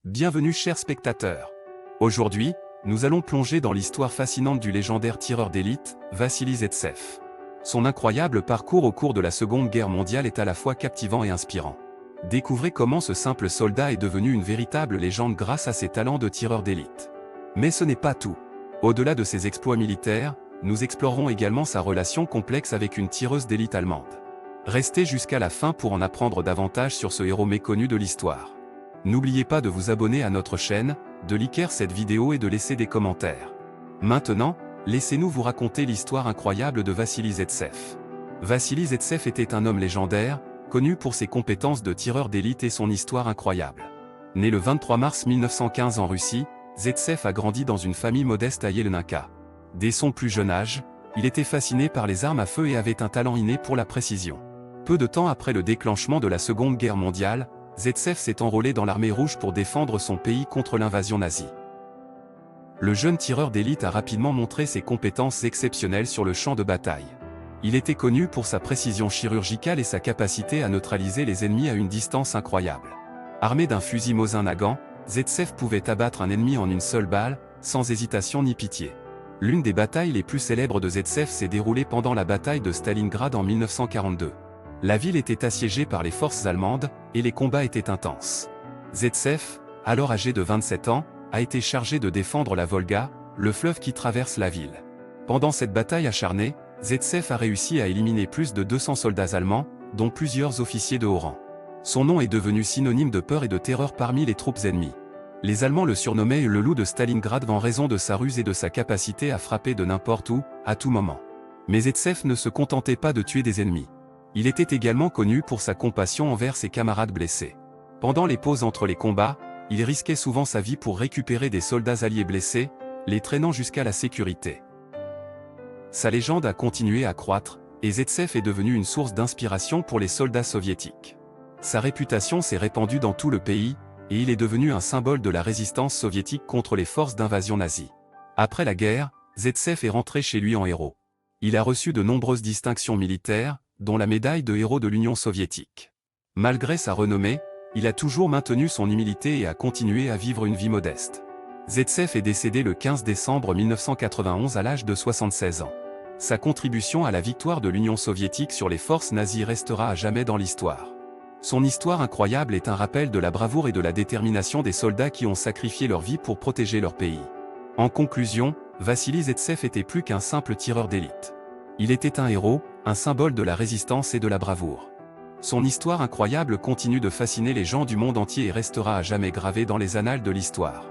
Bienvenue chers spectateurs. Aujourd'hui, nous allons plonger dans l'histoire fascinante du légendaire tireur d'élite, Vassili Zaitsev. Son incroyable parcours au cours de la Seconde Guerre mondiale est à la fois captivant et inspirant. Découvrez comment ce simple soldat est devenu une véritable légende grâce à ses talents de tireur d'élite. Mais ce n'est pas tout. Au-delà de ses exploits militaires, nous explorerons également sa relation complexe avec une tireuse d'élite allemande. Restez jusqu'à la fin pour en apprendre davantage sur ce héros méconnu de l'histoire. N'oubliez pas de vous abonner à notre chaîne, de liker cette vidéo et de laisser des commentaires. Maintenant, laissez-nous vous raconter l'histoire incroyable de Vassili Zaitsev. Vassili Zaitsev était un homme légendaire, connu pour ses compétences de tireur d'élite et son histoire incroyable. Né le 23 mars 1915 en Russie, Zaitsev a grandi dans une famille modeste à Yelnaka. Dès son plus jeune âge, il était fasciné par les armes à feu et avait un talent inné pour la précision. Peu de temps après le déclenchement de la Seconde Guerre mondiale, Zaitsev s'est enrôlé dans l'armée rouge pour défendre son pays contre l'invasion nazie. Le jeune tireur d'élite a rapidement montré ses compétences exceptionnelles sur le champ de bataille. Il était connu pour sa précision chirurgicale et sa capacité à neutraliser les ennemis à une distance incroyable. Armé d'un fusil Mosin Nagant, Zaitsev pouvait abattre un ennemi en une seule balle, sans hésitation ni pitié. L'une des batailles les plus célèbres de Zaitsev s'est déroulée pendant la bataille de Stalingrad en 1942. La ville était assiégée par les forces allemandes, et les combats étaient intenses. Zaitsev, alors âgé de 27 ans, a été chargé de défendre la Volga, le fleuve qui traverse la ville. Pendant cette bataille acharnée, Zaitsev a réussi à éliminer plus de 200 soldats allemands, dont plusieurs officiers de haut rang. Son nom est devenu synonyme de peur et de terreur parmi les troupes ennemies. Les Allemands le surnommaient le loup de Stalingrad en raison de sa ruse et de sa capacité à frapper de n'importe où, à tout moment. Mais Zaitsev ne se contentait pas de tuer des ennemis. Il était également connu pour sa compassion envers ses camarades blessés. Pendant les pauses entre les combats, il risquait souvent sa vie pour récupérer des soldats alliés blessés, les traînant jusqu'à la sécurité. Sa légende a continué à croître, et Zaitsev est devenu une source d'inspiration pour les soldats soviétiques. Sa réputation s'est répandue dans tout le pays, et il est devenu un symbole de la résistance soviétique contre les forces d'invasion nazie. Après la guerre, Zaitsev est rentré chez lui en héros. Il a reçu de nombreuses distinctions militaires, dont la médaille de héros de l'Union soviétique. Malgré sa renommée, il a toujours maintenu son humilité et a continué à vivre une vie modeste. Zaitsev est décédé le 15 décembre 1991 à l'âge de 76 ans. Sa contribution à la victoire de l'Union soviétique sur les forces nazies restera à jamais dans l'histoire. Son histoire incroyable est un rappel de la bravoure et de la détermination des soldats qui ont sacrifié leur vie pour protéger leur pays. En conclusion, Vassili Zaitsev était plus qu'un simple tireur d'élite. Il était un héros, un symbole de la résistance et de la bravoure. Son histoire incroyable continue de fasciner les gens du monde entier et restera à jamais gravée dans les annales de l'histoire.